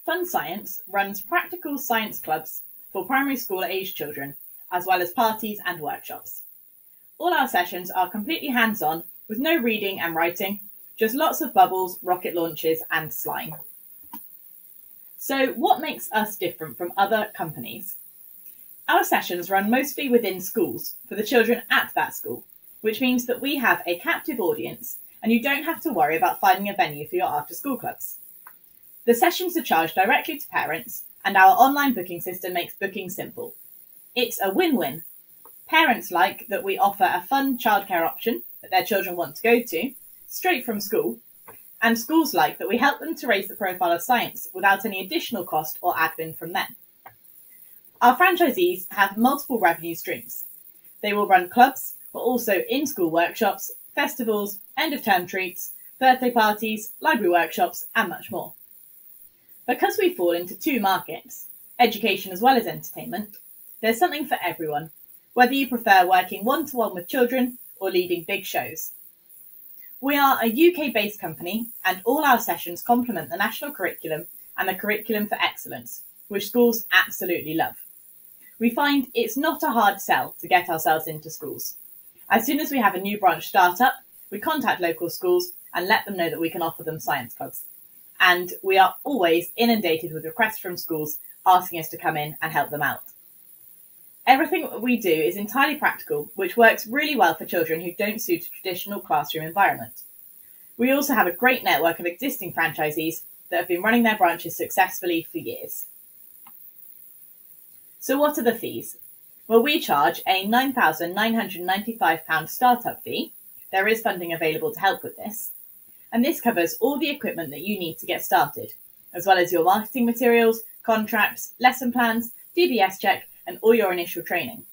Fun Science runs practical science clubs for primary school age children, as well as parties and workshops. All our sessions are completely hands-on, with no reading and writing, just lots of bubbles, rocket launches and slime. So what makes us different from other companies? Our sessions run mostly within schools for the children at that school, which means that we have a captive audience and you don't have to worry about finding a venue for your after-school clubs. The sessions are charged directly to parents and our online booking system makes booking simple. It's a win-win. Parents like that we offer a fun childcare option that their children want to go to, straight from school, and schools like that we help them to raise the profile of science without any additional cost or admin from them. Our franchisees have multiple revenue streams. They will run clubs, but also in-school workshops, festivals, end-of-term treats, birthday parties, library workshops, and much more. Because we fall into two markets, education as well as entertainment, there's something for everyone, whether you prefer working one-to-one with children or leading big shows. We are a UK-based company, and all our sessions complement the national curriculum and the curriculum for excellence, which schools absolutely love. We find it's not a hard sell to get ourselves into schools. As soon as we have a new branch start up, we contact local schools and let them know that we can offer them science clubs. And we are always inundated with requests from schools asking us to come in and help them out. Everything we do is entirely practical, which works really well for children who don't suit a traditional classroom environment. We also have a great network of existing franchisees that have been running their branches successfully for years. So what are the fees? Well, we charge a £9,995 startup fee. There is funding available to help with this. And this covers all the equipment that you need to get started, as well as your marketing materials, contracts, lesson plans, DBS check, and all your initial training.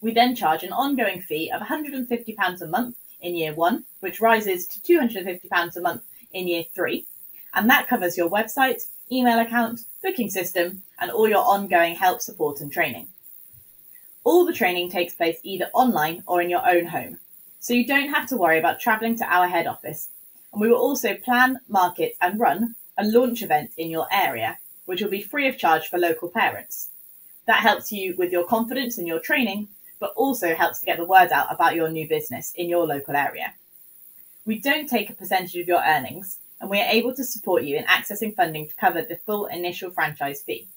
We then charge an ongoing fee of £150 a month in year 1, which rises to £250 a month in year 3, and that covers your website, email account, booking system, and all your ongoing help, support and training. All the training takes place either online or in your own home, so you don't have to worry about travelling to our head office. And we will also plan, market and run a launch event in your area, which will be free of charge for local parents. That helps you with your confidence in your training, but also helps to get the word out about your new business in your local area. We don't take a percentage of your earnings, and we are able to support you in accessing funding to cover the full initial franchise fee.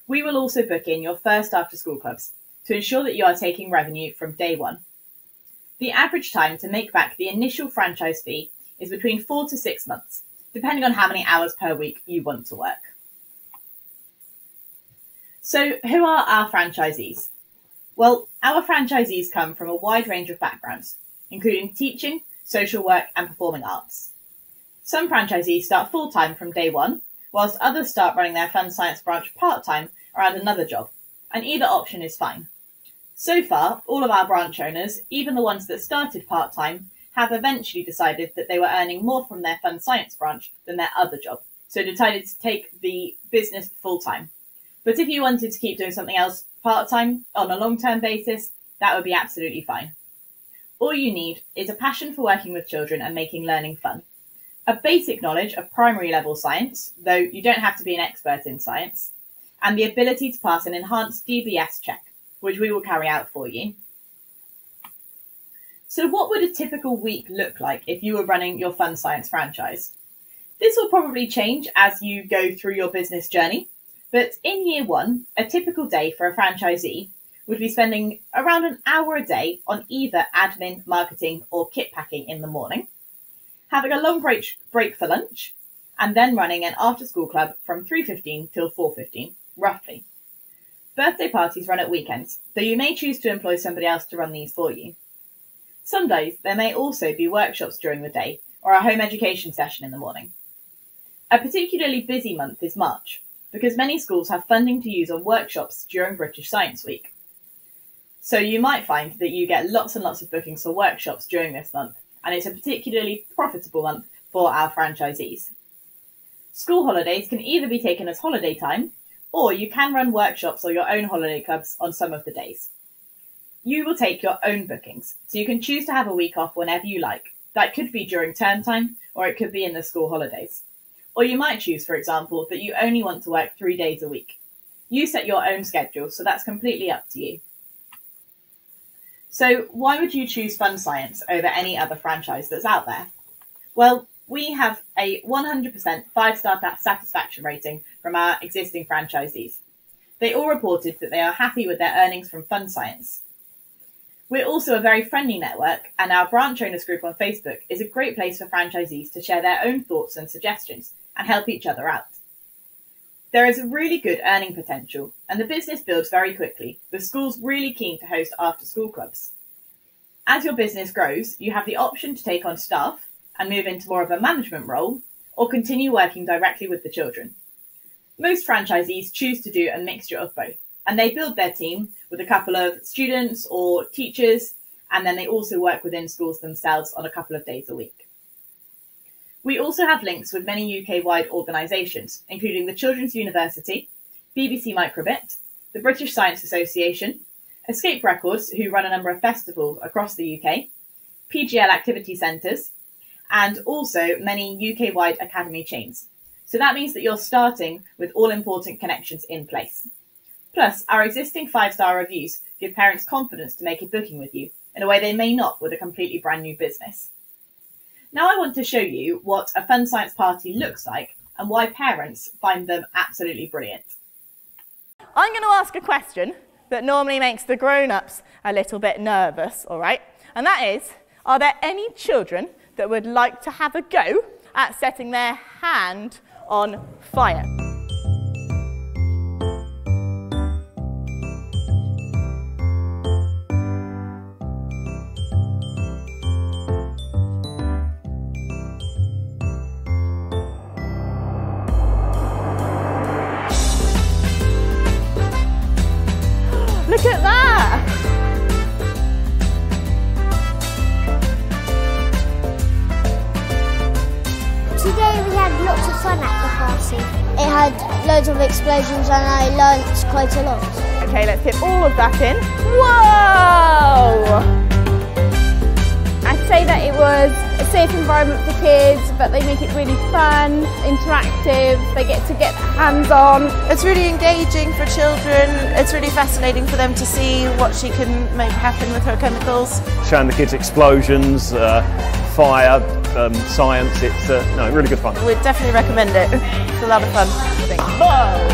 We will also book in your first after-school clubs to ensure that you are taking revenue from day one. The average time to make back the initial franchise fee is between 4 to 6 months, depending on how many hours per week you want to work. So who are our franchisees? Well, our franchisees come from a wide range of backgrounds, including teaching, social work and performing arts. Some franchisees start full-time from day one, whilst others start running their Fun Science branch part-time or add another job, and either option is fine. So far, all of our branch owners, even the ones that started part-time, have eventually decided that they were earning more from their Fun Science branch than their other job, so decided to take the business full-time. But if you wanted to keep doing something else part-time on a long-term basis, that would be absolutely fine. All you need is a passion for working with children and making learning fun, a basic knowledge of primary level science, though you don't have to be an expert in science, and the ability to pass an enhanced DBS check, which we will carry out for you. So what would a typical week look like if you were running your Fun Science franchise? This will probably change as you go through your business journey, but in year 1, a typical day for a franchisee would be spending around an hour a day on either admin, marketing or kit packing in the morning, having a long break for lunch, and then running an after-school club from 3:15 till 4:15, roughly. Birthday parties run at weekends, though you may choose to employ somebody else to run these for you. Some days there may also be workshops during the day or a home education session in the morning. A particularly busy month is March, because many schools have funding to use on workshops during British Science Week. So you might find that you get lots and lots of bookings for workshops during this month, and it's a particularly profitable month for our franchisees. School holidays can either be taken as holiday time, or you can run workshops or your own holiday clubs on some of the days. You will take your own bookings, so you can choose to have a week off whenever you like. That could be during term time, or it could be in the school holidays. Or you might choose, for example, that you only want to work 3 days a week. You set your own schedule, so that's completely up to you. So why would you choose Fun Science over any other franchise that's out there? Well, we have a 100% 5-star satisfaction rating from our existing franchisees. They all reported that they are happy with their earnings from Fun Science. We're also a very friendly network, and our branch owners group on Facebook is a great place for franchisees to share their own thoughts and suggestions and help each other out. There is a really good earning potential, and the business builds very quickly, with schools really keen to host after-school clubs. As your business grows, you have the option to take on staff and move into more of a management role, or continue working directly with the children. Most franchisees choose to do a mixture of both, and they build their team with a couple of students or teachers, and then they also work within schools themselves on a couple of days a week. We also have links with many UK-wide organisations, including the Children's University, BBC Microbit, the British Science Association, Escape Records, who run a number of festivals across the UK, PGL activity centres, and also many UK-wide academy chains. So that means that you're starting with all important connections in place. Plus, our existing 5-star reviews give parents confidence to make a booking with you in a way they may not with a completely brand new business. Now I want to show you what a Fun Science party looks like and why parents find them absolutely brilliant. I'm going to ask a question that normally makes the grown-ups a little bit nervous, all right? And that is, are there any children that would like to have a go at setting their hand on fire? Look at that! Today we had lots of fun at the party. It had loads of explosions and I learnt quite a lot. Okay, let's hit all of that in. Whoa! I'd say that it was a safe environment for kids, but they make it really fun, interactive, they get their hands on. It's really engaging for children. It's really fascinating for them to see what she can make happen with her chemicals. Showing the kids explosions, fire, science, it's really good fun. We'd definitely recommend it. It's a lot of fun. Whoa!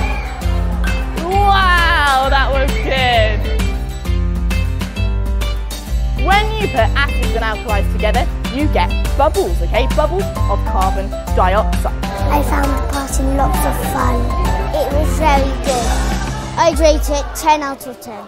Wow, that was good! When you put acids and alkalis together, you get bubbles, okay? Bubbles of carbon dioxide. I found the party lots of fun. It was very good. I'd rate it 10 out of 10.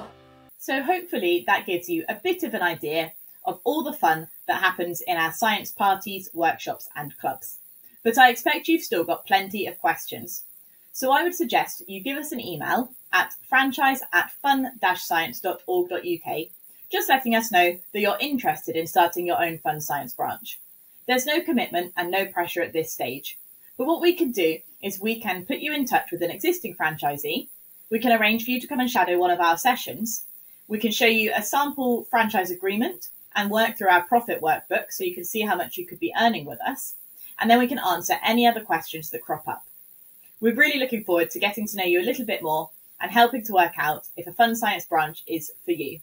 So hopefully that gives you a bit of an idea of all the fun that happens in our science parties, workshops and clubs. But I expect you've still got plenty of questions. So I would suggest you give us an email at franchise@fun-science.org.uk, just letting us know that you're interested in starting your own Fun Science branch. There's no commitment and no pressure at this stage. But what we can do is we can put you in touch with an existing franchisee. We can arrange for you to come and shadow one of our sessions. We can show you a sample franchise agreement and work through our profit workbook so you can see how much you could be earning with us. And then we can answer any other questions that crop up. We're really looking forward to getting to know you a little bit more and helping to work out if a Fun Science branch is for you.